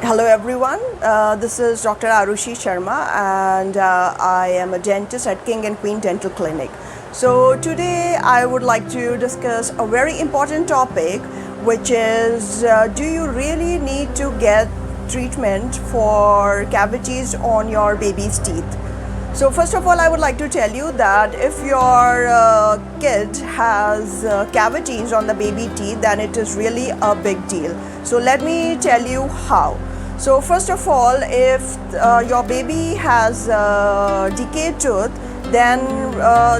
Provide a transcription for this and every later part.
Hello everyone, this is Dr. Arushi Sharma and I am a dentist at King and Queen Dental Clinic. So today I would like to discuss a very important topic, which is do you really need to get treatment for cavities on your baby's teeth? So first of all, I would like to tell you that if your kid has cavities on the baby teeth, then it is really a big deal. So let me tell you how. So first of all, if your baby has decayed tooth, then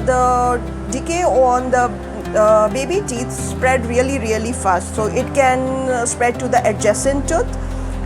the decay on the baby teeth spread really fast. So it can spread to the adjacent tooth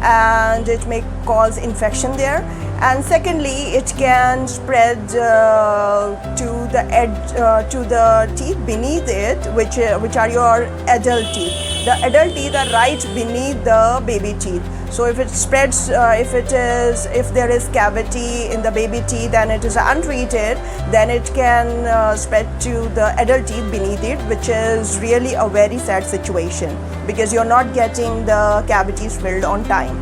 and it may cause infection there. And secondly, it can spread to the edge, to the teeth beneath it, which are your adult teeth. The adult teeth are right beneath the baby teeth. So if it spreads, if there is cavity in the baby teeth and it is untreated, then it can spread to the adult teeth beneath it, which is really a very sad situation because you're not getting the cavities filled on time.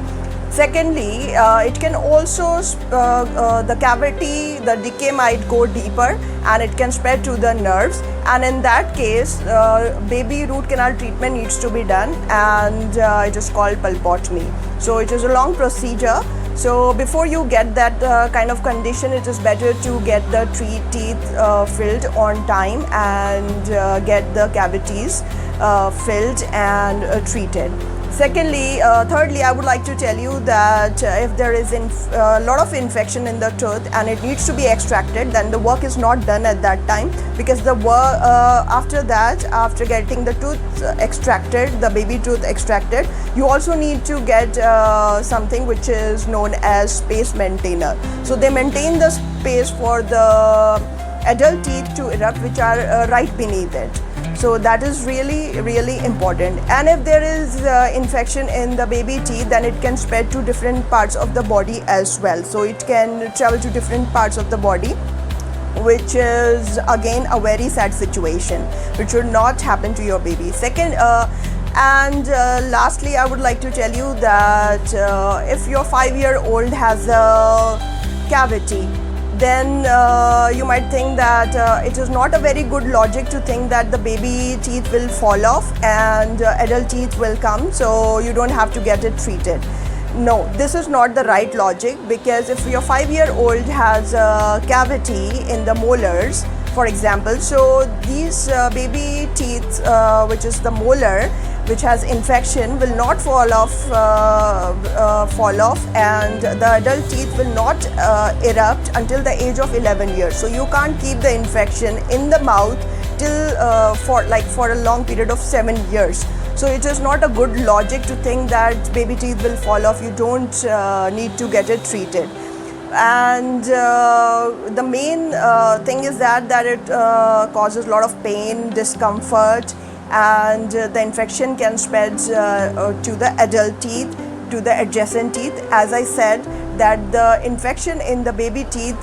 Secondly, it can also, the cavity, the decay might go deeper and it can spread to the nerves, and in that case, baby root canal treatment needs to be done, and it is called pulpotomy. So it is a long procedure. So before you get that kind of condition, it is better to get the teeth filled on time and get the cavities filled and treated. Secondly, thirdly, I would like to tell you that if there is a lot of infection in the tooth and it needs to be extracted, then the work is not done at that time, because the work after that, after getting the tooth extracted, the baby tooth extracted, you also need to get something which is known as space maintainer. So they maintain the space for the adult teeth to erupt, which are right beneath it. So that is really important. And if there is infection in the baby teeth, then it can spread to different parts of the body as well. So it can travel to different parts of the body, which is again a very sad situation, which should not happen to your baby. Second, lastly, I would like to tell you that if your 5-year-old has a cavity, then you might think that it is not a very good logic to think that the baby teeth will fall off and adult teeth will come, so you don't have to get it treated. No, this is not the right logic, because if your 5-year-old has a cavity in the molars, for example, so these baby teeth, which is the molar, which has infection, will not fall off, and the adult teeth will not erupt until the age of 11 years. So you can't keep the infection in the mouth till for a long period of 7 years. So it is not a good logic to think that baby teeth will fall off. You don't need to get it treated. And the main thing is that it causes a lot of pain, discomfort, and the infection can spread to the adult teeth, to the adjacent teeth. As I said, that the infection in the baby teeth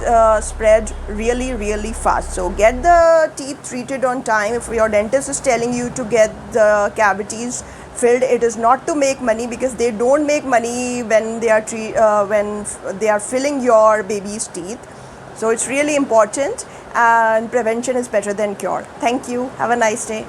spread really fast. So get the teeth treated on time. If your dentist is telling you to get the cavities filled, it is not to make money, because they don't make money when they are filling your baby's teeth. So it's really important, and prevention is better than cure. Thank you. Have a nice day.